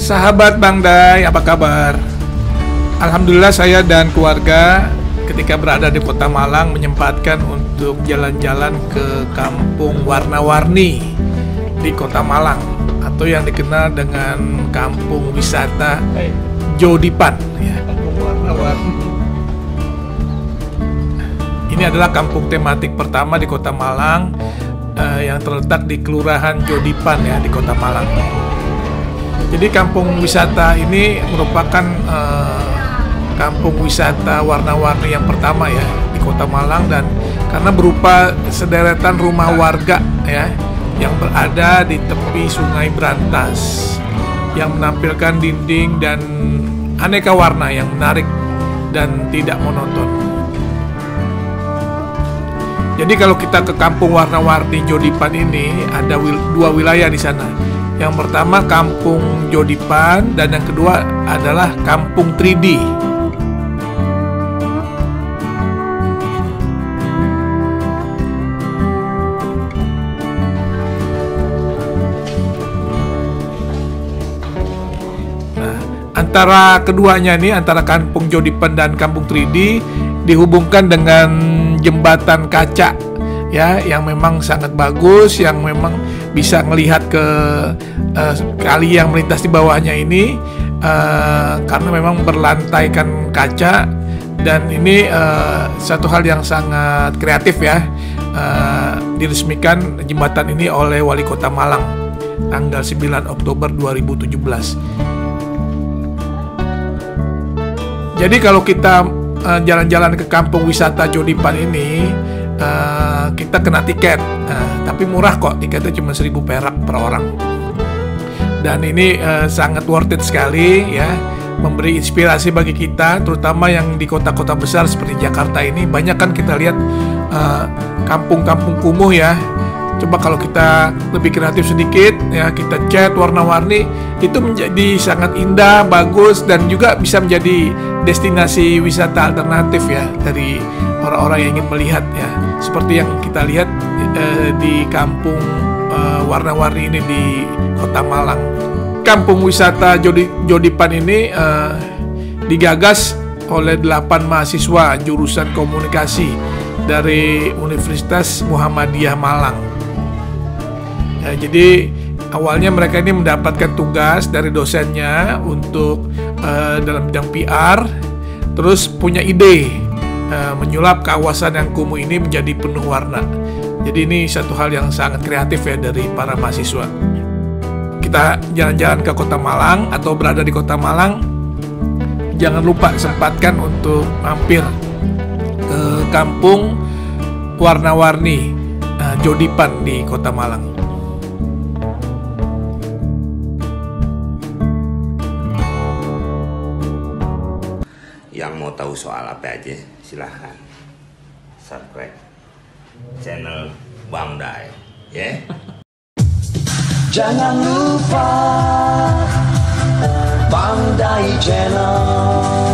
Sahabat Bang Dai, apa kabar? Alhamdulillah saya dan keluarga ketika berada di Kota Malang menyempatkan untuk jalan-jalan ke kampung warna-warni di Kota Malang atau yang dikenal dengan kampung wisata Jodipan ya. Kampung warna-warni. Ini adalah kampung tematik pertama di Kota Malang yang terletak di Kelurahan Jodipan ya di Kota Malang. Jadi kampung wisata ini merupakan kampung wisata warna-warni yang pertama ya di Kota Malang, dan karena berupa sederetan rumah warga ya yang berada di tepi Sungai Brantas yang menampilkan dinding dan aneka warna yang menarik dan tidak monoton. Jadi kalau kita ke kampung warna-warni Jodipan ini ada dua wilayah di sana. Yang pertama Kampung Jodipan dan yang kedua adalah Kampung 3D. Nah, antara keduanya nih, antara Kampung Jodipan dan Kampung 3D dihubungkan dengan jembatan kaca ya, yang memang sangat bagus, yang memang bisa melihat ke kali yang melintas di bawahnya ini karena memang berlantaikan kaca, dan ini satu hal yang sangat kreatif ya. Diresmikan jembatan ini oleh Wali Kota Malang tanggal 9 Oktober 2017. Jadi kalau kita jalan-jalan ke kampung wisata Jodipan ini kita kena tiket, tapi murah kok, tiketnya cuma 1.000 perak per orang, dan ini sangat worth it sekali ya, memberi inspirasi bagi kita terutama yang di kota-kota besar seperti Jakarta ini. Banyak kan kita lihat kampung-kampung kumuh ya. Coba kalau kita lebih kreatif sedikit ya, kita cat warna-warni, itu menjadi sangat indah, bagus, dan juga bisa menjadi destinasi wisata alternatif ya dari orang-orang yang ingin melihat ya, seperti yang kita lihat di kampung warna-warni ini di Kota Malang. Kampung wisata Jodipan ini digagas oleh 8 mahasiswa jurusan komunikasi dari Universitas Muhammadiyah Malang. Ya, jadi awalnya mereka ini mendapatkan tugas dari dosennya untuk dalam bidang PR, terus punya ide menyulap kawasan yang kumuh ini menjadi penuh warna. Jadi ini satu hal yang sangat kreatif ya dari para mahasiswa. Kita jalan-jalan ke Kota Malang atau berada di Kota Malang, jangan lupa sempatkan untuk mampir ke kampung warna-warni Jodipan di Kota Malang. Yang mau tahu soal apa aja silahkan subscribe channel Bang Dai ya. Jangan lupa Bang Dai Channel.